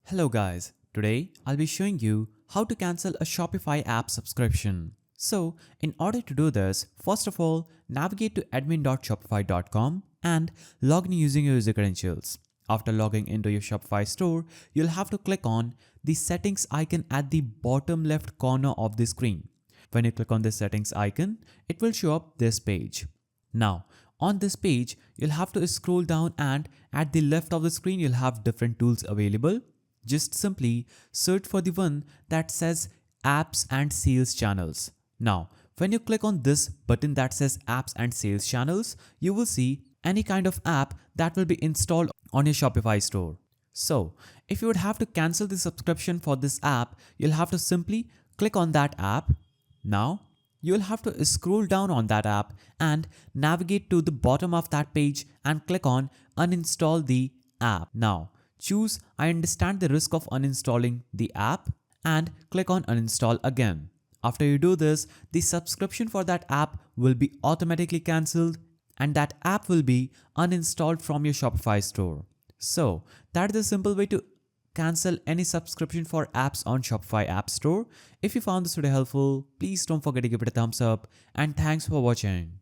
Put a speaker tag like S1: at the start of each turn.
S1: Hello guys, today I'll be showing you how to cancel a Shopify app subscription. So in order to do this, first of all, navigate to admin.shopify.com and log in using your user credentials. After logging into your Shopify store, you'll have to click on the settings icon at the bottom left corner of the screen. When you click on the settings icon, it will show up this page. Now, on this page, you'll have to scroll down and at the left of the screen, you'll have different tools available. Just simply search for the one that says apps and sales channels. Now, when you click on this button that says apps and sales channels, you will see any kind of app that will be installed on your Shopify store. So, if you would have to cancel the subscription for this app, you'll have to simply click on that app. Now, you'll have to scroll down on that app and navigate to the bottom of that page and click on uninstall the app. Now, choose I understand the risk of uninstalling the app and click on uninstall again. After you do this, the subscription for that app will be automatically cancelled and that app will be uninstalled from your Shopify store. So that is a simple way to cancel any subscription for apps on Shopify App Store. If you found this video helpful, please don't forget to give it a thumbs up and thanks for watching.